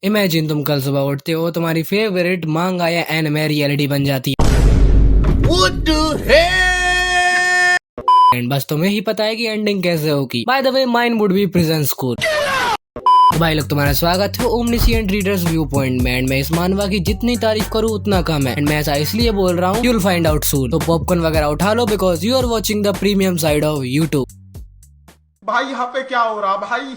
Imagine तुम कल सुबह उठते हो, तुम्हारी फेवरेट मांगा या एनिमे रियलिटी बन जाती है। What the hell? एंड बस तुम्हें ही पता है कि एंडिंग कैसे होगी। By the way, mine would be prison school. भाई लोग, तुम्हारा स्वागत है ओमनिशिएंट रीडर्स व्यू पॉइंट में। एंड मैं इस मानवा की जितनी तारीफ करूँ उतना कम है। एंड मैं ऐसा इसलिए बोल रहा हूँ, you'll find out soon। तो पॉपकॉर्न वगैरह उठा लो, because you are watching the premium side of YouTube. भाई यहाँ पे क्या हो रहा भाई?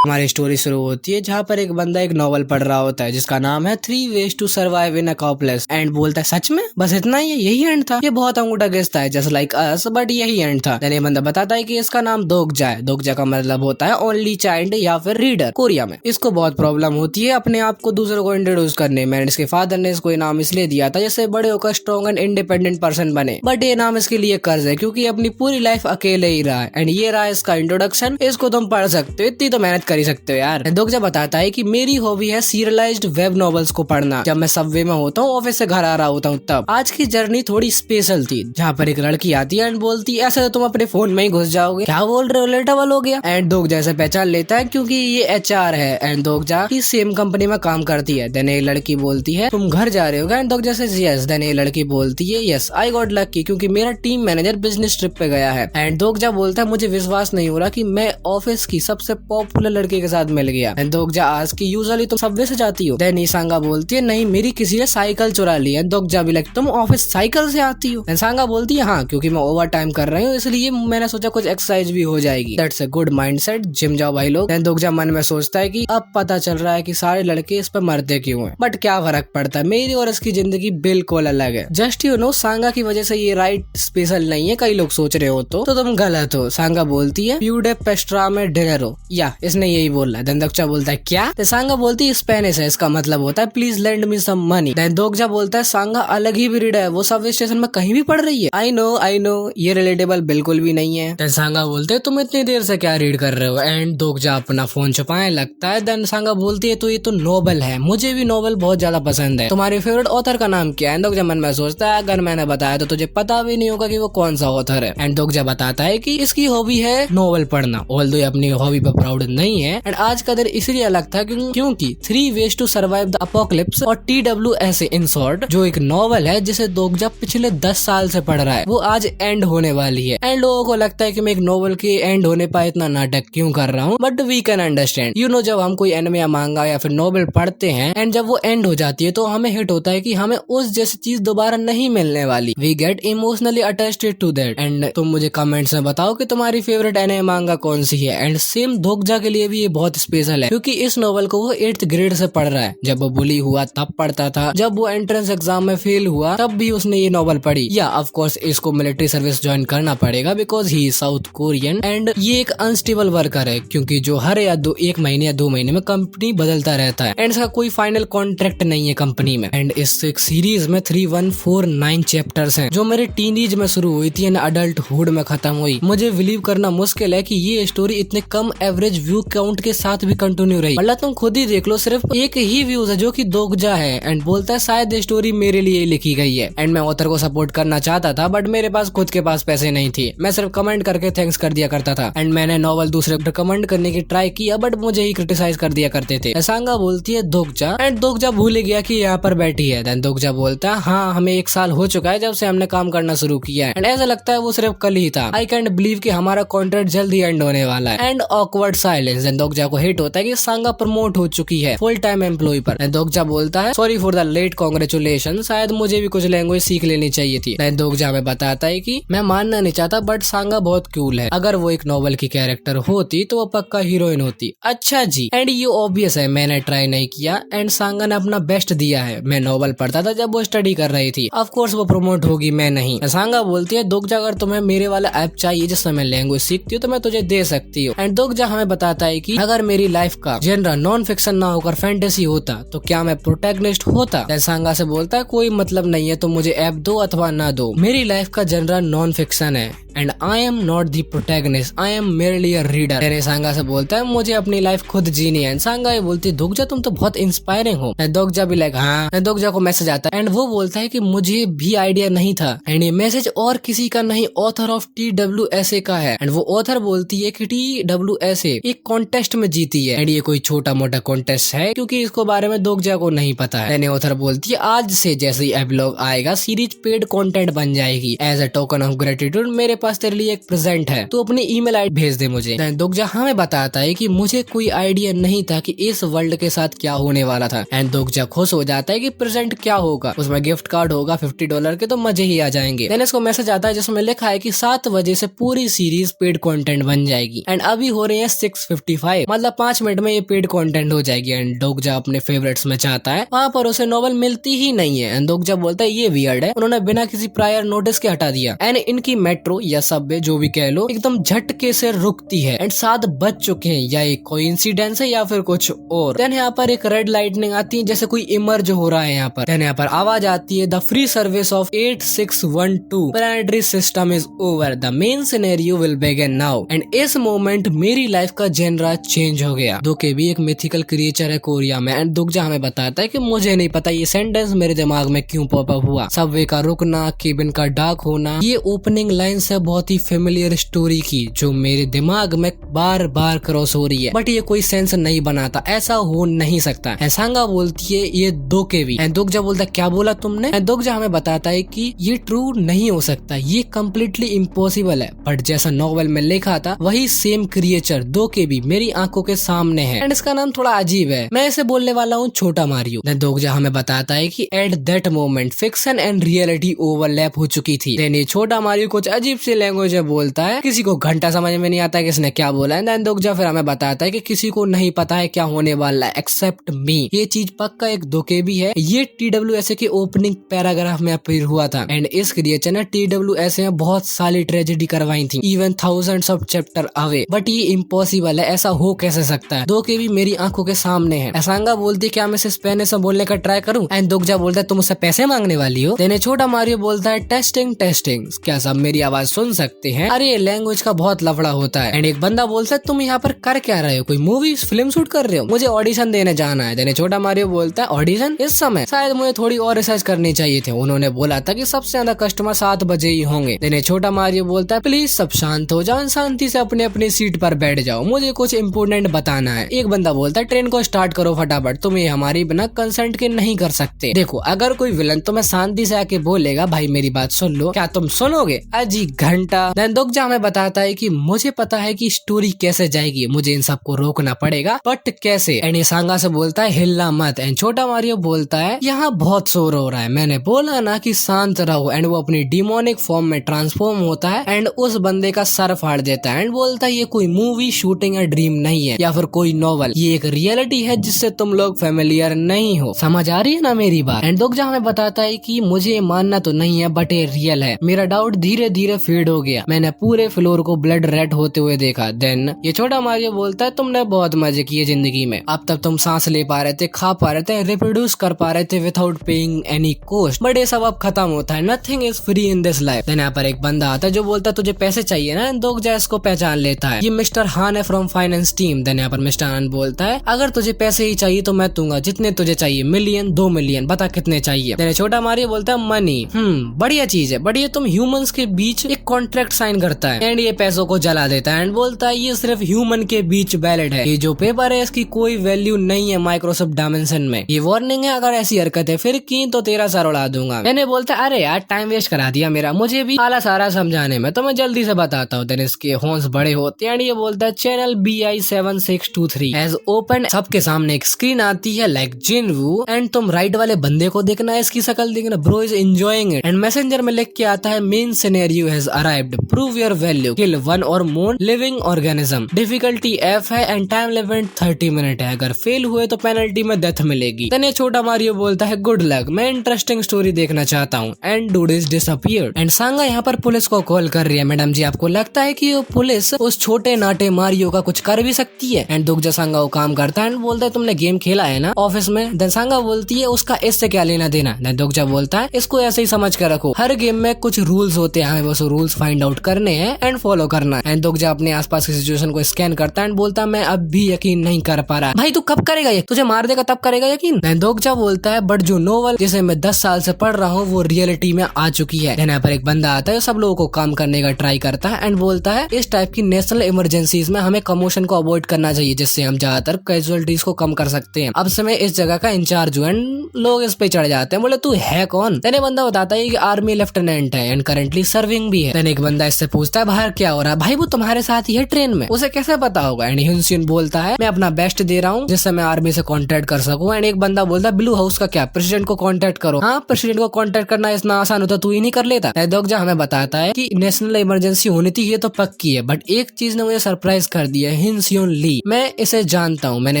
हमारी स्टोरी शुरू होती है जहाँ पर एक बंदा एक नॉवल पढ़ रहा होता है जिसका नाम है 3 Ways to Survive in Apocalypse। And बोलता है, सच में बस इतना ही है, यही एंड था? ये बहुत अंगूठा गेस था, जस्ट लाइक अस, बट यही एंड था। ये बंदा बताता है कि इसका नाम दोगजा है। दोगजा का मतलब होता है ओनली चाइल्ड या फिर रीडर कोरिया में। इसको बहुत प्रॉब्लम होती है अपने आप को दूसरों को इंट्रोड्यूस करने में। इसके फादर ने इसको नाम इसलिए दिया था जैसे बड़े होकर स्ट्रॉन्ग एंड इंडिपेंडेंट पर्सन बने, बट ये नाम इसके लिए कर्ज है क्योंकि अपनी पूरी लाइफ अकेले ही रहा है। एंड ये रहा इसका इंट्रोडक्शन। इसको तुम पढ़ सकते हो, इतनी तो मेहनत कर ही सकते हो यार। दोगजा बताता है कि मेरी हॉबी है सीरियलाइज्ड वेब नॉवेल्स को पढ़ना। जब मैं सबवे में होता हूँ, ऑफिस से घर आ रहा होता हूँ, तब आज की जर्नी थोड़ी स्पेशल थी जहाँ पर एक लड़की आती है एंड बोलती है, ऐसे तो तुम अपने फोन में ही घुस जाओगे, क्या बोल रहे हो, रिलेटेबल हो गया। एंड दोगजा से पहचान लेता है क्योंकि ये HR है एंड दोगजा की सेम कंपनी में काम करती है। देन एक लड़की बोलती है, तुम घर जा रहे हो? एंड दोगजा से यस। देन एक लड़की बोलती है, यस आई गॉट लकी क्योंकि मेरा टीम मैनेजर बिजनेस ट्रिप पे गया है। एंड दोगजा बोलता है, मुझे विश्वास नहीं हो रहा कि मैं ऑफिस की सबसे पॉपुलर लड़की के साथ मिल गया। एंड दोगजा आज की यूजुअली तुम सबवे से जाती हो? देन सांगा बोलती है, नहीं मेरी किसी ने साइकिल चुरा ली है। दोगजा भी लाइक, तुम ऑफिस साइकिल से आती हो? सांगा बोलती है, हाँ क्योंकि मैं ओवर टाइम कर रही हूँ इसलिए मैंने सोचा कुछ एक्सरसाइज भी हो जाएगी। That's a good mindset, gym जाओ भाई लोग। देन दोगजा मन में सोचता है कि अब पता चल रहा है कि सारे लड़के इस पर मरते क्यों हैं, बट क्या फर्क पड़ता है, मेरी और इसकी जिंदगी बिल्कुल अलग है। जस्ट यू नो, सांगा की वजह से ये राइट स्पेशल नहीं है, कई लोग सोच रहे हो तो तुम गलत हो। सांगा बोलती है, प्यूडे पेस्ट्रा में डिनरो, या इसने यही बोला है। देन दोगजा बोलता है, क्या? तो सांगा बोलती है, स्पेनिश है, इसका मतलब होता है please lend me some money. Then Dokja बोलता है, सांगा अलग ही ब्रीड है, वो सबवे स्टेशन में कहीं भी पढ़ रही है। आई नो, ये रिलेटेबल बिल्कुल भी नहीं है। देन सांगा बोलते है, तुम इतनी देर से क्या रीड कर रहे हो? एंड दोगजा अपना फोन छुपाने लगता है। देन सांगा बोलती है, तो ये तो नोवेल है, मुझे भी नोवेल बहुत ज्यादा पसंद है, तुम्हारे फेवरेट ऑथर का नाम क्या है? दोगजा मन में सोचता है, अगर मैंने बताया तो तुझे पता भी नहीं होगा कि वो कौन सा ऑथर है। एंड दोगजा बताता है कि इसकी हॉबी है नोवेल पढ़ना, ऑल्दो ये अपनी हॉबी पर प्राउड नहीं है। एंड आज का दिन इसलिए अलग था क्योंकि 3 Ways to Survive the Apocalypse और TWSA in short, जो एक नॉवल है जिसे दोगजा पिछले 10 साल से पढ़ रहा है, वो आज एंड होने वाली है। एंड लोगों को लगता है कि मैं एक नॉवल के एंड होने पर इतना नाटक क्यों कर रहा हूँ, but we can understand. You know, जब हम कोई एनिमे या मांगा या फिर नॉवल पढ़ते हैं एंड जब वो एंड हो जाती है तो हमें हिट होता है कि हमें उस जैसी चीज दोबारा नहीं मिलने वाली। We get emotionally attached to that. And तुम मुझे कमेंट्स में बताओ कि तुम्हारी फेवरेट एनिमे मांगा कौन सी है। एंड सेम दोगजा के लिए भी ये बहुत स्पेशल है क्योंकि इस नॉवल को वो 8th ग्रेड से पढ़ रहा है। जब वो बुली हुआ तब पढ़ता था, जब वो एंट्रेंस एग्जाम में फेल हुआ तब भी उसने ये नॉवल पढ़ी। या ऑफ कोर्स इसको मिलिट्री सर्विस ज्वाइन करना पड़ेगा because he is south Korean. And ये एक अनस्टेबल वर्कर है क्योंकि जो हर या 1 महीने या 2 महीने में कंपनी बदलता रहता है एंड इसका कोई फाइनल कॉन्ट्रैक्ट नहीं है कंपनी में। एंड इस एक सीरीज में 3149 चैप्टर्स हैं जो मेरे टीनेज में शुरू हुई थी एंड अडल्टहुड में खत्म हुई। मुझे बिलीव करना मुश्किल है कि ये स्टोरी इतने कम एवरेज व्यू काउंट के साथ भी कंटिन्यू रही। मतलब तुम खुद ही देख लो, सिर्फ एक ही व्यूज है जो कि दोगजा है। एंड बोलता है, शायद ये स्टोरी मेरे लिए लिखी गई है। एंड मैं ऑथर को सपोर्ट करना चाहता था बट मेरे पास खुद के पास पैसे नहीं थे, मैं सिर्फ कमेंट करके थैंक्स कर दिया करता था। एंड मैंने नॉवल दूसरे को रिकमेंड करने की ट्राई किया बट मुझे ही क्रिटिसाइज कर दिया करते थे। सांगा बोलती है, दोगजा। एंड दोगजा भूल गया कि यहाँ पर बैठी है। देन दोगजा बोलता है, हाँ हमें 1 साल हो चुका है जब से हमने काम करना शुरू किया है एंड ऐसा लगता है वो सिर्फ कल ही था। आई कैंट बिलीव कि हमारा कॉन्ट्रैक्ट जल्द ही एंड होने वाला है। And awkward silence. देन दोगजा को हिट होता है कि सांगा प्रमोट हो चुकी है फुल टाइम एम्प्लॉय पर। दोगजा बोलता है, sorry for the late congratulation, शायद मुझे भी कुछ लैंग्वेज सीख लेनी चाहिए थी। दोगजा में बताता है कि मैं मानना नहीं चाहता बट सांगा बहुत कूल है, अगर वो एक नॉवल की कैरेक्टर होती तो वो पक्का हीरोइन होती। अच्छा जी। एंड ये ऑब्वियस है, मैंने ट्राई नहीं किया एंड सांगा ने अपना बेस्ट दिया है। मैं नॉवल पढ़ता था जब वो स्टडी कर रही थी, ऑफ कोर्स वो प्रमोट होगी, मैं नहीं। सांगा बोलती है, दोगजा अगर तुम्हें मेरे वाला ऐप चाहिए जिससे मैं लैंग्वेज सीखती हूँ तो मैं तुझे दे सकती हूँ। एंड दोगजा हमें बताता है कि अगर मेरी लाइफ का जनरल नॉन फिक्शन ना होकर फैंटेसी होता तो क्या मैं प्रोटैगनिस्ट होता? सांगा से बोलता है, कोई मतलब नहीं है, तुम मुझे ऐप दो अथवा ना दो, मेरी लाइफ का जनरल नॉन फिक्शन है and I am not the protagonist, I am merely a reader. Sangah से बोलता है, मुझे अपनी लाइफ खुद जीनी है। सांगा ये बोलती है, दोगजा तुम तो बहुत इंस्पायरिंग हो। दोगजा भी लाइक हाँ। दोगजा को मैसेज आता है एंड वो बोलता है कि मुझे भी आइडिया नहीं था एंड ये मैसेज और किसी का नहीं, ऑथर ऑफ TWSA का है। एंड वो ऑथर बोलती है कि TWSA एक कॉन्टेस्ट में जीती है एंड ये कोई छोटा मोटा कॉन्टेस्ट है क्योंकि इसको बारे में दोगजा को नहीं पता है। देन ऑथर बोलती है आज से जैसे ही एपिलॉग आएगा सीरीज पेड कंटेंट बन जाएगी। As a token of gratitude मेरे पास तेरे लिए एक प्रेजेंट है, तो अपनी ईमेल आईडी भेज दे मुझे। देन दोगजा हमें बताता है कि मुझे कोई आइडिया नहीं था कि इस वर्ल्ड के साथ क्या होने वाला था एंड दोगजा खुश हो जाता है कि प्रेजेंट क्या होगा, उसमें गिफ्ट कार्ड होगा $50 के, तो मजे ही आ जाएंगे। देन इसको मैसेज आता है जिसमें लिखा है कि 7 बजे से पूरी सीरीज पेड कंटेंट बन जाएगी एंड अभी हो रहे हैं 6:55, मतलब 5 मिनट में ये पेड कंटेंट हो जाएगी। एंड दोगजा अपने फेवरेट्स में चाहता है, वहाँ पर उसे नॉवल मिलती ही नहीं है एंड दोगजा बोलता है ये वियर्ड है, उन्होंने बिना किसी प्रायर नोटिस के हटा दिया एंड इनकी मेट्रो या सबवे जो भी कह लो एकदम झटके से रुकती है एंड 7 बज चुके हैं, या एक कोइंसिडेंस है या फिर कुछ और। देन यहाँ पर एक रेड लाइटनिंग आती है जैसे कोई इमर्ज हो रहा है यहाँ पर। देन यहाँ पर आवाज आती है the free service of 8612 planetary system is over, the main scenario will begin now. And इस मोमेंट मेरी लाइफ का जेनरा चेंज हो गया। दोके भी एक मिथिकल क्रिएचर है कोरिया में एंड दोगजा हमें बताता है कि मुझे नहीं पता ये सेंटेंस मेरे दिमाग में क्यों पॉपअप हुआ। सबवे का रुकना, केबिन का डार्क होना, ये ओपनिंग लाइन से बहुत ही फेमिलियर स्टोरी की जो मेरे दिमाग में बार बार क्रॉस हो रही है, बट ये कोई सेंस नहीं बनाता, ऐसा हो नहीं सकता। सांगा बोलती है ये दोके भी एंड दोगजा बोलता है क्या बोला तुमने? एंड दोगजा हमें बताता है कि ये ट्रू नहीं हो सकता, ये कम्प्लीटली इम्पॉसिबल है, बट जैसा नॉवेल में लिखा था वही सेम क्रिएचर दोके भी मेरी आंखों के सामने है एंड इसका नाम थोड़ा अजीब है, मैं इसे बोलने वाला हूँ छोटा मारियो। देन दोगजा हमें बताता है कि at that moment fiction and reality overlap हो चुकी थी। देन ये छोटा मारियो कुछ अजीब सी लैंग्वेज में बोलता है, किसी को घंटा समझ में नहीं आता है किसने क्या बोला है। देन दोगजा फिर हमें बताता है कि किसी को नहीं पता है क्या होने वाला है एक्सेप्ट मी। ये चीज पक्का एक दोके भी है, ये TWSA के ओपनिंग पैराग्राफ में अपीयर हुआ था एंड इस क्रिएचर ने TWSA में बहुत सारी ट्रेजेडी करवाई थी, even thousands of chapter away, but ये इम्पॉसिबल है, ऐसा हो कैसे सकता है? दोके भी मेरी आंखों के सामने है। सांगा बोलती है क्या मैं इसे स्पेनिश में बोलने का ट्राई करूं? एंड दोगजा बोलता है तुम मुझसे पैसे मांगने वाली हो? देन छोटा मारियो बोलता है टेस्टिंग टेस्टिंग, क्या सब मेरी आवाज सुन सकते हैं? अरे ये लैंग्वेज का बहुत लफड़ा होता है। एंड एक बंदा बोलता है तुम यहाँ पर कर क्या रहे हो, कोई मूवी फिल्म शूट कर रहे हो? मुझे ऑडिशन देने जाना है। देन छोटा मारियो बोलता है ऑडिशन इस समय? शायद मुझे थोड़ी और रिसर्च करनी चाहिए थे, उन्होंने बोला था कि सबसे ज्यादा कस्टमर 7 बजे ही होंगे। देन छोटा मारियो बोलता है प्लीज सब शांत हो जाओ, शांति से अपनी अपनी सीट पर बैठ जाओ, मुझे कुछ इम्पोर्टेंट बताना है। एक बंदा बोलता है ट्रेन को स्टार्ट करो फटाफट, तुम ये हमारी बिना कंसेंट के नहीं कर सकते। देखो अगर कोई विलन तुम्हें शांति से आके बोलेगा भाई मेरी बात सुन लो, क्या तुम सुनोगे? अजी घंटा। देन दोगजा हमें बताता है कि मुझे पता है कि स्टोरी कैसे जाएगी, मुझे इन सबको रोकना पड़ेगा, बट कैसे? एंड ये सांगा से बोलता है हिलना मत। एंड छोटा मारियो बोलता है यहाँ बहुत शोर हो रहा है, मैंने बोला ना कि शांत रहो। एंड वो अपनी डिमोनिक फॉर्म में ट्रांसफॉर्म होता है एंड उस बंदे का सर फाड़ देता है एंड बोलता है ये कोई मूवी शूटिंग या ड्रीम नहीं है या फिर कोई नॉवल, ये एक रियलिटी है जिससे तुम लोग फेमिलियर नहीं हो। समझ आ रही है ना मेरी बात? एंड दोगजा हमें बताता है कि मुझे मानना तो नहीं है बट ये रियल है, मेरा डाउट धीरे धीरे फेड हो गया, मैंने पूरे फ्लोर को ब्लड रेड होते हुए देखा। देन ये छोटा मारियो बोलता है तुमने बहुत मजे किए जिंदगी में, अब तक तुम सांस ले पा रहे थे, खा पा रहे थे, रिप्रोड्यूस कर पा रहे थे without paying any cost, but ये सब अब खत्म होता है, nothing is free in this life. Then यहाँ पर एक बंदा आता है जो बोलता है तुझे पैसे चाहिए ना? दोगजा इसको पहचान लेता है, ये मिस्टर हान है फ्रॉम फाइनेंस टीम। देन यहाँ पर मिस्टर हान बोलता है अगर तुझे पैसे ही चाहिए तो मैं दूंगा, जितने तुझे चाहिए, $1,000,000 $2 मिलियन, बता कितने चाहिए? देन छोटा मारियो बोलता है मनी। बढ़िया चीज है, बट ये तुम ह्यूमंस के बीच एक कॉन्ट्रैक्ट साइन करता है एंड ये पैसों को जला देता है एंड बोलता है ये सिर्फ ह्यूमन के बीच वैलिड है, ये जो पेपर है इसकी कोई वैल्यू नहीं है माइक्रोसॉफ्ट डायमेंशन में, ये वार्निंग है, अगर ऐसी हरकतें फिर की तो तेरा सर उड़ा दूंगा। मैंने बोलता है अरे यार टाइम वेस्ट करा दिया मेरा, मुझे भी आला सारा समझाने में, तो मैं जल्दी से बताता हूँ। देन इसके हॉर्न्स बड़े होते हैं एंड ये बोलता है चैनल BI7623 एज ओपन। सबके सामने एक स्क्रीन आती है लाइक जिनवू एंड तुम राइट वाले बंदे को देखना, इसकी शक्ल देखना, bro is enjoying it. And messenger में लिख के आता है main scenario has arrived, prove your value, kill 1 और more living organism, difficulty F है एंड टाइम लिमिट 30 मिनट है, अगर फेल हुए तो पेनल्टी में डेथ मिलेगी। देन ये छोटा मारियो बोलता है गुड लक, मैं इंटरेस्टिंग स्टोरी देखना चाहता हूँ। And dude is disappeared and Sangah यहाँ पर पुलिस को कॉल कर रही है, मैडम जी आपको लगता है कि वो पुलिस उस छोटे नाटे मारियो का कुछ कर भी सकती है? एंड दोगजा सांगा वो काम करता है एंड बोलता है तुमने गेम खेला है ना ऑफिस में? देन सांगा बोलती है उसका इससे क्या लेना देना? देन दोगजा बोलता है इसको ऐसे ही समझ कर रखो, हर गेम में कुछ रूल्स होते हैं, हमें बस रूल्स फाइंड आउट करने हैं एंड फॉलो करना है। एंड दोगजा अपने आसपास की सिचुएशन को स्कैन करता है एंड बोलता है मैं अब भी यकीन नहीं कर पा रहा। भाई तू कब करेगा ये, तुझे मार देगा तब करेगा यकीन? देन दोगजा बोलता है बट जो नोवेल जिसे मैं 10 साल से पढ़ रहा हूँ वो रियलिटी में आ चुकी है। यहाँ पर एक बंदा आता है सब लोगों को काम करने का ट्राई करता है एंड बोलता है इस टाइप की नेशनल इमरजेंसीज में हमें कमोशन मोशन को अवॉइड करना चाहिए, जिससे हम ज्यादातर कैजुअलिटीज को कम कर सकते हैं। अब समय इस जगह का इंचार्ज हुआ एंड लोग इस पे चढ़ जाते हैं। बोले तू है कौन? देन बंदा बताता है कि आर्मी लेफ्टिनेंट है एंड करंटली सर्विंग भी है। देन एक बंदा इससे पूछता है बाहर क्या हो रहा है? भाई वो तुम्हारे साथ ही है ट्रेन में। उसे कैसे पता होगा? एंड ह्यून स्यून बोलता है मैं अपना बेस्ट दे रहा हूँ जिससे मैं आर्मी से कांटेक्ट कर सकूं। एंड एक बंदा बोलता है ब्लू हाउस का क्या? प्रेसिडेंट को कांटेक्ट करो। हाँ, प्रेसिडेंट को कांटेक्ट करना इतना आसान होता तू ही नहीं कर लेता? दोगजा हमें बताता है कि नेशनल इमरजेंसी होनी थी, ये तो पक्की है, बट एक चीज ने मुझे सरप्राइज कर दिया है, हिन स्यून ली। मैं इसे जानता हूँ, मैंने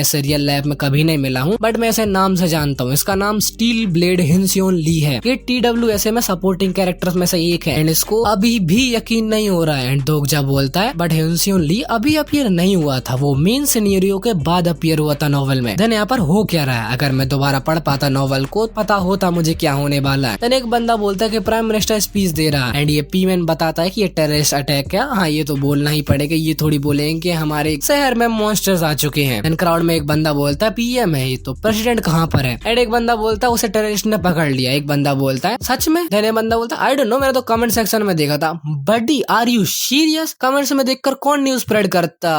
इसे रियल लाइफ में कभी नहीं मिला हूँ, बट मैं इसे नाम से जानता हूँ। इसका नाम स्टील ब्लेड हिन स्यून ली है। ये TWSA में सपोर्टिंग कैरेक्टर्स में से एक है एंड इसको अभी भी यकीन नहीं हो रहा है। एंड दोगजा बोलता है बट हिन स्यून ली अभी अपीयर नहीं हुआ था, वो मेन सिनेरियो के बाद अपीयर हुआ था नॉवल में। देन यहाँ पर हो क्या रहा है? अगर मैं दोबारा पढ़ पाता नॉवल को, पता होता मुझे क्या होने वाला है। देन एक बंदा बोलता है कि प्राइम मिनिस्टर स्पीच दे रहा है एंड ये पीएम बताता है कि ये टेररिस्ट अटैक है। हाँ, ये तो बोलना ही पड़ेगा, ये थोड़ी बोलेंगे कि हमारे शहर में मॉन्स्टर्स आ चुके हैं। देन क्राउड में एक बंदा बोलता है पीएम है ये तो, प्रेसिडेंट कहाँ पर है? एंड एक बंदा बोलता है उसे टेररिस्ट ने पकड़ लिया। एक बंदा बोलता है सच में? देन एक बंदा बोलता है आई डोंट नो, मैंने तो कमेंट सेक्शन में देखा था। बडी आर यू सीरियस? कमेंट्स में देखकर कौन न्यूज स्प्रेड करता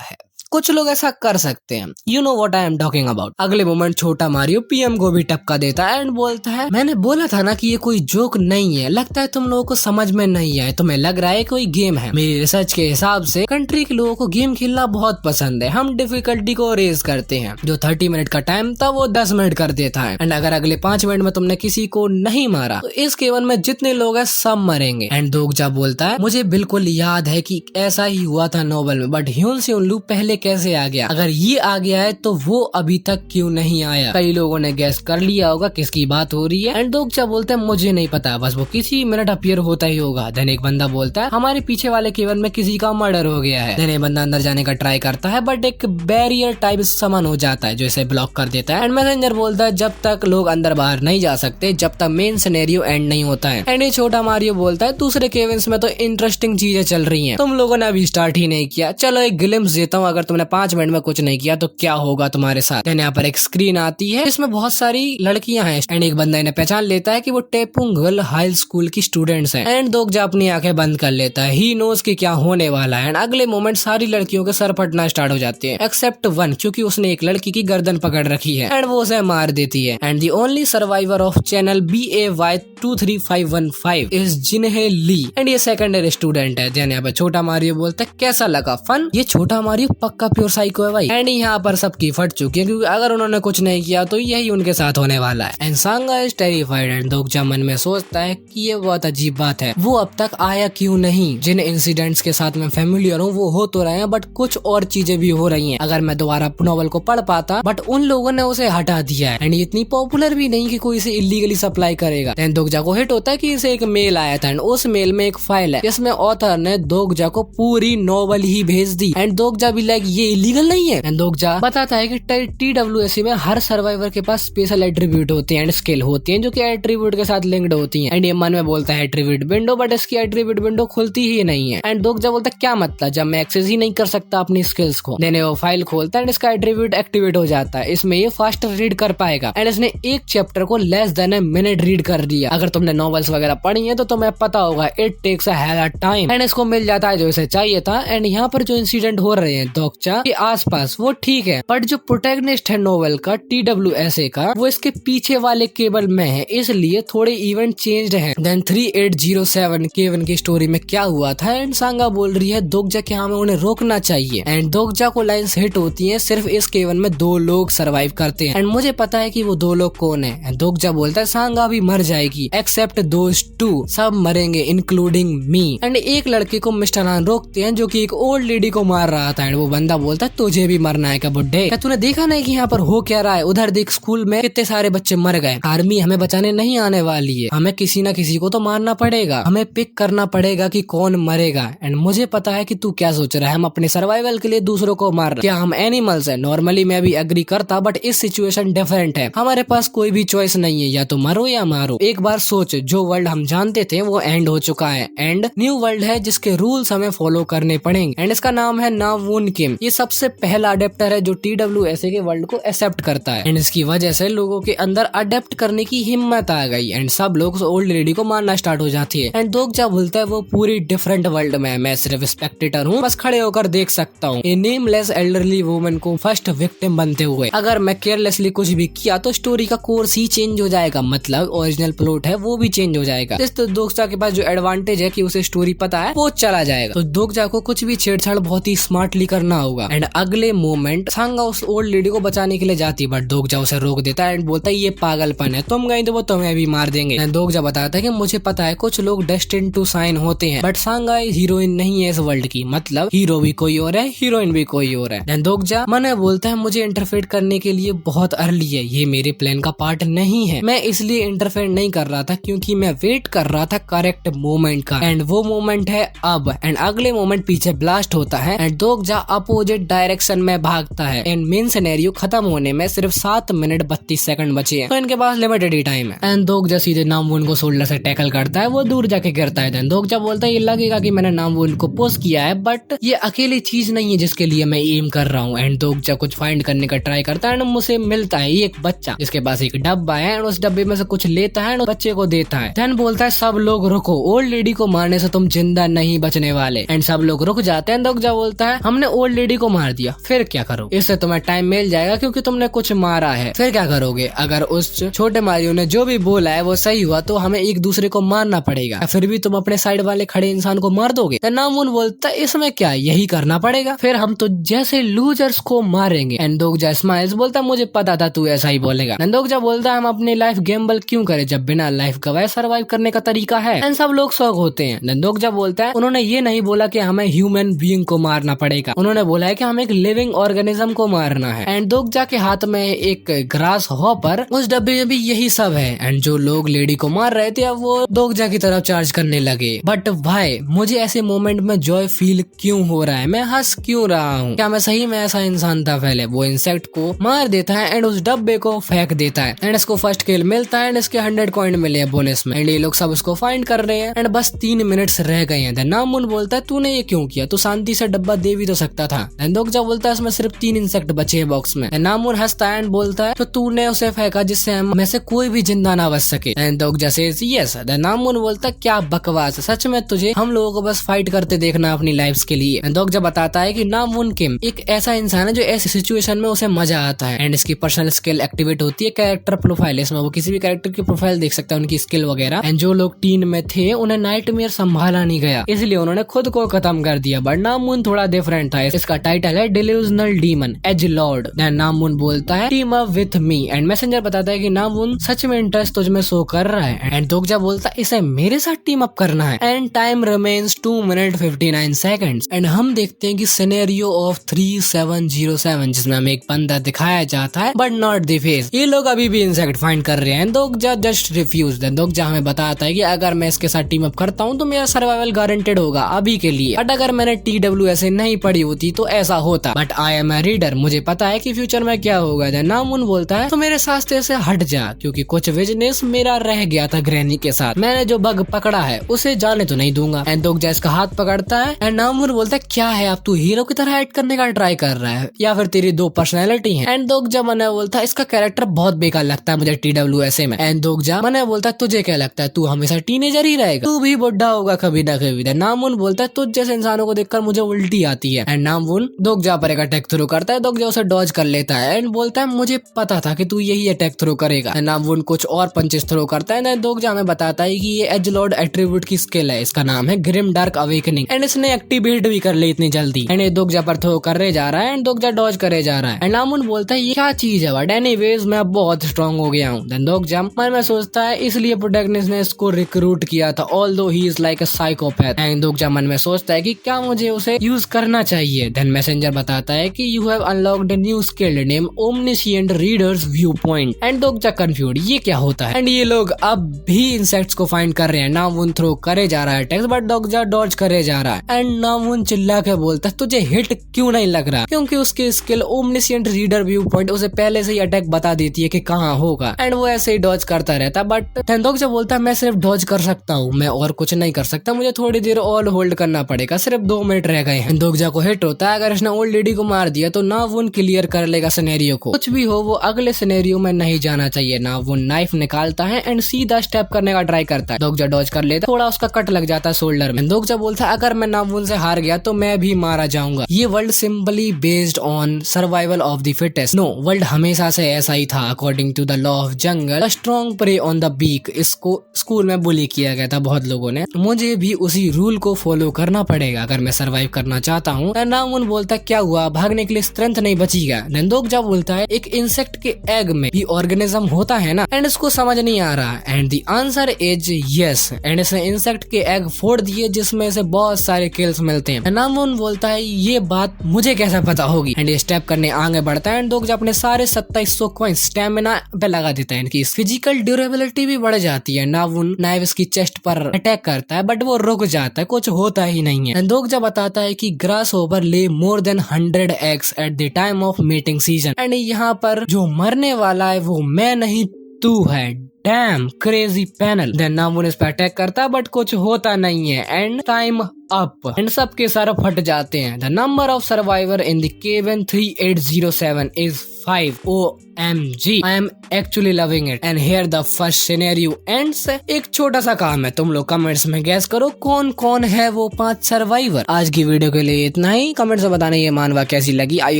है? कुछ लोग ऐसा कर सकते हैं, you know what I am talking about. अगले मोमेंट छोटा मारियो पीएम को भी टपका देता है एंड बोलता है मैंने बोला था ना कि ये कोई जोक नहीं है, लगता है तुम लोगों को समझ में नहीं आए, तुम्हें लग रहा है कोई गेम है। मेरी रिसर्च के हिसाब से कंट्री के लोगों को गेम खेलना बहुत पसंद है, हम डिफिकल्टी को रेज करते हैं। जो 30 मिनट का टाइम था वो 10 मिनट कर देता है एंड अगर अगले 5 मिनट में तुमने किसी को नहीं मारा तो इस केवन में जितने लोग हैं सब मरेंगे। एंड दोगजा बोलता है मुझे बिल्कुल याद है कि ऐसा ही हुआ था नॉवल में, बट ह्यून स्यून लू पहले कैसे आ गया? अगर ये आ गया है तो वो अभी तक क्यों नहीं आया? कई लोगों ने गैस कर लिया होगा किसकी बात हो रही है। एंड दोगजा बोलते हैं मुझे नहीं पता, बस वो किसी मिनट अपीयर होता ही होगा। देन एक बंदा बोलता है हमारे पीछे वाले केवन में किसी का मर्डर हो गया है। देन एक बंदा अंदर जाने का ट्राई करता है बट एक बैरियर टाइप सामान हो जाता है जो इसे ब्लॉक कर देता है। एंड मैसेंजर बोलता है जब तक लोग अंदर बाहर नहीं जा सकते जब तक मेन सिनेरियो एंड नहीं होता है। एंड ये छोटा मारियो बोलता है दूसरे केवन्स में तो इंटरेस्टिंग चीजें चल रही हैं, तुम लोगों ने अभी स्टार्ट ही नहीं किया, चलो एक ग्लिम्स देता हूँ, अगर तुमने 5 मिनट में कुछ नहीं किया तो क्या होगा तुम्हारे साथ। देन यहाँ पर एक स्क्रीन आती है, इसमें बहुत सारी लड़कियां हैं एंड एक बंदा इन्हें पहचान लेता है कि वो टेपुंगल हाई स्कूल की स्टूडेंट्स हैं। एंड दोगजा अपनी आंखें बंद कर लेता है, ही नोज कि क्या होने वाला है। एंड अगले मोमेंट सारी लड़कियों के सर फटना स्टार्ट हो जाते हैं एक्सेप्ट वन, क्योंकि उसने एक लड़की की गर्दन पकड़ रखी है एंड वो उसे मार देती है। And the only survivor of channel BAY23515 is जिन्हे ली एंड ये सेकेंडरी स्टूडेंट है। देन यहाँ पर छोटा मारियो बोलता है कैसा लगा फन? ये छोटा मारियो पक्का प्योर साइको है भाई। एंड यहाँ पर सबकी फट चुकी है क्योंकि अगर उन्होंने कुछ नहीं किया तो यही उनके साथ होने वाला है। And Sangah is terrified and Dokja मन में सोचता है कि ये बहुत अजीब बात है, वो अब तक आया क्यों नहीं? जिन इंसिडेंट्स के साथ मैं फेमिलियर हूँ वो हो तो रहे हैं बट कुछ और चीजें भी हो रही हैं। अगर मैं दोबारा नॉवल को पढ़ पाता बट उन लोगों ने उसे हटा दिया है एंड ये इतनी पॉपुलर भी नहीं कि कोई इसे इलीगली सप्लाई करेगा। एंड दोगजा को हिट होता है कि इसे एक मेल आया था एंड उस मेल में एक फाइल है जिसमें ऑथर ने दोगजा को पूरी नॉवल ही भेज दी एंड दोगजा भी लाइक ये इलीगल नहीं है। एंड दोगजा बताता है कि TWSA में हर सर्वाइवर के पास स्पेशल एट्रीब्यूट होते हैं एंड स्किल होती हैं जो कि एट्रीब्यूट के साथ लिंक्ड होती हैं। एंड ये मन में बोलता है एट्रीब्यूट विंडो, बट इसकी एट्रीब्यूट विंडो खुलती ही नहीं है। एंड दोगजा बोलता है क्या मतलब, जब मैं एक्सेस ही नहीं कर सकता अपनी स्किल्स को। देन वो फाइल खोलता है एंड इसका एट्रीब्यूट एक्टिवेट हो जाता है, इसमें ये फास्ट रीड कर पाएगा एंड इसने एक चैप्टर को less than a minute read कर दिया। अगर तुमने नॉवेल्स वगैरह पढ़ी है तो तुम्हें पता होगा it takes a hell of time. And इसको मिल जाता है जो इसे चाहिए था। एंड यहाँ पर जो इंसिडेंट हो रहे हैं दोगजा के आसपास वो ठीक है, बट जो प्रोटैगनिस्ट है नोवेल का TWSA का वो इसके पीछे वाले केबल में है, इसलिए थोड़े इवेंट चेंज्ड हैं। देन 3807 केवन की स्टोरी में क्या हुआ था एंड सांगा बोल रही है दोगजा के हमें उन्हें रोकना चाहिए। एंड दोगजा को लाइंस हिट होती हैं सिर्फ इस केवन में 2 लोग सरवाइव करते हैं एंड मुझे पता है कि वो 2 लोग कौन है। दोगजा बोलता है सांगा भी मर जाएगी एक्सेप्ट दोस 2, सब मरेंगे इंक्लूडिंग मी। एंड एक लड़के को मिस्टर हान रोकते हैं जो कि एक ओल्ड लेडी को मार रहा था एंड वो बंदा बोलता है तुझे भी मरना है क्या बुड्ढे? क्या तूने देखा नहीं कि यहाँ पर हो क्या रहा है? उधर देख स्कूल में कितने सारे बच्चे मर गए, आर्मी हमें बचाने नहीं आने वाली है, हमें किसी ना किसी को तो मारना पड़ेगा, हमें पिक करना पड़ेगा कि कौन मरेगा। एंड मुझे पता है कि तू क्या सोच रहा है, हम अपने सर्वाइवल के लिए दूसरों को मार रहे, क्या हम एनिमल्स हैं? नॉर्मली मैं भी एग्री करता बट इस सिचुएशन डिफरेंट है, हमारे पास कोई भी चॉइस नहीं है, या तो मरो या मारो। एक बार सोच, जो वर्ल्ड हम जानते थे वो एंड हो चुका है एंड न्यू वर्ल्ड है जिसके रूल्स हमें फॉलो करने पड़ेंगे एंड इसका नाम है नावून किम। किम ये सबसे पहला अडेप्टर है जो TWSA के वर्ल्ड को एक्सेप्ट करता है एंड इसकी वजह से लोगों के अंदर अडेप्ट करने की हिम्मत आ गई एंड सब लोग उस ओल्ड लेडी को मारना स्टार्ट हो जाती है। एंड दोगजा बोलता है वो पूरी डिफरेंट वर्ल्ड में है, मैं सिर्फ स्पेक्टेटर हूँ, बस खड़े होकर देख सकता हूँ ये नेमलेस एल्डरली वुमन को फर्स्ट विक्टिम बनते हुए। अगर मैं केयरलेसली कुछ भी किया तो स्टोरी का कोर्स ही चेंज हो जाएगा, मतलब ओरिजिनल प्लॉट है वो भी चेंज हो जाएगा। तो दोगजा के पास जो एडवांटेज है कि उसे स्टोरी पता है वो चला जाएगा। तो दोगजा को कुछ भी छेड़छाड़ बहुत ही स्मार्टली करना होगा। एंड अगले मोमेंट सांगा उस ओल्ड लेडी को बचाने के लिए जाती है बट दोगजा उसे रोक देता है एंड बोलता है ये पागलपन है, तुम गई तो वो तुम्हें भी मार देंगे। एंड दोगजा बताता है कि मुझे पता है कुछ लोग डेस्टिन्ड टू साइन होते हैं बट सांगा हीरोइन नहीं है इस वर्ल्ड की, मतलब हीरो भी कोई और है हीरोइन भी कोई और है। एंड दोगजा मने बोलता है मुझे इंटरफेयर करने के लिए बहुत अर्ली है, ये मेरे प्लान का पार्ट नहीं है, मैं इसलिए इंटरफेयर नहीं कर रहा था क्योंकि मैं वेट कर रहा था करेक्ट मोमेंट का एंड वो मोमेंट है अब। एंड अगले मोमेंट पीछे ब्लास्ट होता है एंड दोगजा अपोजिट डायरेक्शन में भागता है एंड मेन सिनेरियो खत्म होने में सिर्फ 7 मिनट 32 सेकंड बचे हैं, तो इनके पास लिमिटेड ही टाइम है। एंड दोगजा सीधे नामवून को शोल्डर से टैकल करता है, वो दूर जाके गिरता है। दोगजा बोलता है ये लगेगा कि मैंने नामवून को पुश किया है बट ये अकेली चीज नहीं है जिसके लिए मैं एम कर रहा हूँ। एंड दोगजा कुछ फाइंड करने का ट्राई करता है एंड मुझे मिलता है एक बच्चा जिसके पास एक डब्बा है एंड उस डब्बे में से कुछ लेता है एंड बच्चे को देता है। देन बोलता है सब लोग रुको, ओल्ड लेडी को मारने से तुम जिंदा नहीं बचने वाले। एंड सब लोग रुक जाते हैं। दोगजा बोलता है हमने ओल्ड लेडी को मार दिया, फिर क्या करो, इससे तुम्हें टाइम मिल जाएगा क्योंकि तुमने कुछ मारा है, फिर क्या करोगे? अगर उस छोटे मारियो ने जो भी बोला है वो सही हुआ तो हमें एक दूसरे को मारना पड़ेगा, फिर भी तुम अपने साइड वाले खड़े इंसान को मार दोगे। नामून बोलता है इसमें क्या, यही करना पड़ेगा, फिर हम तो जैसे लूजर्स को मारेंगे। एंड दोगजा स्माइल्स बोलता है मुझे पता था तू ऐसा ही बोलेगा। दोगजा बोलता है हम अपनी लाइफ गेम्बल क्यों करें जब बिना लाइफ गवाए सर्वाइव करने का तरीका है। एंड सब लोग शौक होते हैं। दोगजा बोलता है उन्होंने ये नहीं बोला कि हमें ह्यूमन बीइंग को मारना पड़ेगा, उन्होंने बोला है कि हमें एक लिविंग ऑर्गेनिज्म को मारना है। एंड दोगजा के हाथ में एक ग्रास हॉपर, उस डब्बे में भी यही सब है। एंड जो लोग लेडी को मार रहे थे अब वो दोगजा की तरफ चार्ज करने लगे। बट भाई मुझे ऐसे मोमेंट में जॉय फील क्यों हो रहा है, मैं हंस क्यों रहा हूँ, क्या मैं सही में ऐसा इंसान था? पहले वो इंसेक्ट को मार देता है एंड उस डब्बे को फेंक देता है एंड इसको फर्स्ट किल मिलता है एंड इसके 100 कॉइन मिले हैं बोनस में। एंड ये लोग सब उसको फाइंड कर रहे हैं एंड बस 3 मिनट्स रह गए हैं। नामून बोलता है तूने ये क्यों किया, तू शांति से डब्बा दे भी तो सकता था। दोगजा बोलता है इसमें सिर्फ 3 इंसेक्ट बचे हैं बॉक्स में। नामून हंसता है एंड बोलता है तो तूने उसे फेंका जिससे हम में से कोई भी जिंदा ना बच सके। दोगजा सेज यस। नामून बोलता है क्या बकवास, सच में तुझे हम लोगों को बस फाइट करते देखना अपनी लाइफ के लिए। दोगजा बताता है कि नामून किम एक ऐसा इंसान है जो ऐसी सिचुएशन में उसे मजा आता है एंड इसकी पर्सनल स्किल एक्टिवेट होती है कैरेक्टर प्रोफाइल, इसमें वो किसी भी कैरेक्टर की प्रोफाइल देख सकता है, उनकी स्किल वगैरह। एंड जो लोग टीम में थे उन्हें नाइटमेयर संभाला नहीं गया इसलिए उन्होंने खुद को खत्म कर दिया। बट नामून थोड़ा डिफरेंट था, इसका टाइटल है डिल्यूजनल डीमन एज लॉर्ड। नामून बोलता है team up with me and messenger बताता है कि नामून सच में इंटरेस्ट तुझ में शो कर रहा है। एंड दोगजा बोलता है इसे मेरे साथ टीम अप करना है। And time remains 2 minute 59 seconds and हम देखते हैं कि सिनेरियो ऑफ 3707 जिसमें हमें एक बंदा दिखाया जाता है बट नॉट द फेस। ये लोग अभी भी इंसेक्ट फाइंड कर रहे हैं। दोगजा जस्ट रिफ्यूज। दोगजा हमें बताता है कि अगर मैं इसके साथ टीम अप करता हूँ तो मेरा सर्वाइवल गारंटेड होगा अभी के लिए, बट अगर मैंने TWSA नहीं पढ़ी होती तो ऐसा होता, but I am a reader, मुझे पता है कि फ्यूचर में क्या होगा। नामून बोलता है तो मेरे रास्ते से हट जा क्योंकि कुछ बिजनेस मेरा रह गया था ग्रैनी के साथ, मैंने जो बग पकड़ा है उसे जाने तो नहीं दूंगा। एंड दोगजा इसका हाथ पकड़ता है एंड नामून बोलता है क्या है अब तू हीरो की तरह एक्ट करने का ट्राई कर रहा है या फिर तेरी 2 पर्सनैलिटी है। एंड दोगजा मने बोलता है इसका कैरेक्टर बहुत बेकार लगता है मुझे TWSA में। एंड दोगजा मने बोलता है तुझे क्या लगता है तू हमेशा टीनेजर ही रहेगा, तू भी बुढ़ा होगा कभी ना कभी। नामून बोलता है तुझ जैसे इंसानों को देखकर मुझे उल्टी आती है। एंड नामून दोगजा पर एक अटैक थ्रो करता है, दोगजा उसे डॉज कर लेता है एंड बोलता है मुझे पता था कि तू यही अटैक थ्रो करेगा। नामून कुछ और पंचेस थ्रो करता है। दोगजा हमें बताता है कि ये एजलॉर्ड एट्रीब्यूट की स्किल है, इसका नाम है ग्रिम डार्क अवेकनिंग एंड इसने एक्टिवेट भी कर ली इतनी जल्दी। एंड ये दोगजा पर थ्रो करे जा रहा है एंड दोगजा डॉज करे जा रहा है। एंड नामून बोलता है ये क्या चीज है, बट एनीवेज मैं बहुत स्ट्रांग हो गया हूँ। दोगजा मन में सोचता है इसलिए प्रोटैगनिस्ट ने इसको रिक्रूट किया था although he is like a psychopath. And Dokja मन में सोचता है कि क्या मुझे उसे यूज करना चाहिए। देन मैसेंजर बताता है कि you have unlocked a new skill name omniscient reader's view point. And Dokja confuse ये क्या होता है। एंड ये लोग अब भी इंसेक्ट्स को फाइंड कर रहे हैं। नामून थ्रो करे जा रहा है अटैक्स बट दोगजा डॉज करे जा रहा है। एंड नामून चिल्ला के बोलता है तुझे हिट क्यों नहीं लग रहा, क्योंकि उसकी स्किल ओमनिशिएंट रीडर व्यू पॉइंट उसे पहले से ही अटैक बता देती है कि कहाँ होगा एंड वो ऐसे ही डॉज करता रहता। बट दोगजा बोलता है मैं सिर्फ डॉज कर सकता हूँ, मैं और कुछ नहीं कर सकता, मुझे थोड़ी देर और होल्ड करना पड़ेगा, सिर्फ 2 मिनट रह गए हैं। दोगजा को हिट होता होता है अगर इसने ओल्ड लेडी को मार दिया तो नावुन क्लियर कर लेगा सिनेरियो को। कुछ भी हो वो अगले सिनेरियो में नहीं जाना चाहिए। नावुन नाइफ निकालता है एंड सीधा स्टेप करने का ट्राई करता है। दोगजा डॉज कर लेता है, थोड़ा उसका कट लग जाता है शोल्डर में। दोगजा बोलता है अगर मैं नावुन से हार गया तो मैं भी मारा जाऊंगा। ये world simply based on survival of the fittest. No, world हमेशा से ऐसा ही था। According to the law of jungle, strong prey on the weak. इसको स्कूल में बुली किया गया था बहुत लोगों ने। मुझे भी उसी रूल को फॉलो करना पड़ेगा अगर मैं सर्वाइव करना चाहता हूँ। नावुन बोलता है क्या हुआ, भागने के लिए स्ट्रेंथ नहीं बचेगा। दोगजा बोलता है एक इंसेक्ट के एग में भी ऑर्गेनिज्म होता है ना, एंड इसको समझ नहीं आ रहा। And the answer is yes. And इसने इंसेक्ट के एग फोड़ दिए जिसमें से बहुत सारे किल्स मिलते हैं। नावुन बोलता है ये बात मुझे कैसे पता होगी। एंड ये स्टेप करने आगे बढ़ता है एंड दोगजा अपने सारे 2700 कॉइंस स्टेमिना पे लगा देता है। इनकी फिजिकल ड्यूरेबिलिटी भी बढ़ जाती है। नावुन नाइफ इसकी चेस्ट पर अटैक करता है बट वो रुक जाता है, कुछ होता ही नहीं है। दोगजा बताता है कि ग्रास ओवर ले more than 100 eggs at the time of meeting season. And यहाँ पर जो मरने वाला है वो मैं नहीं तू है। Dam crazy panel. देन नावुन इस पर अटैक करता है बट कुछ होता नहीं है एंड टाइम अप। एंड सबके सर फट जाते हैं। The number of survivor in the cave 3807 is 5। OMG, I am actually loving it. And here the first scenario ends. एक छोटा सा काम है, तुम लोग कमेंट्स में गैस करो कौन कौन है वो 5 सर्वाइवर। आज की वीडियो के लिए इतना ही। कमेंट्स में बताना ये मानवा कैसी लगी। आई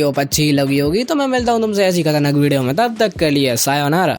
होप अच्छी लगी होगी। तो मैं मिलता हूँ तुमसे ऐसी खतरनाक वीडियो में, तब तक के लिए सायोनारा।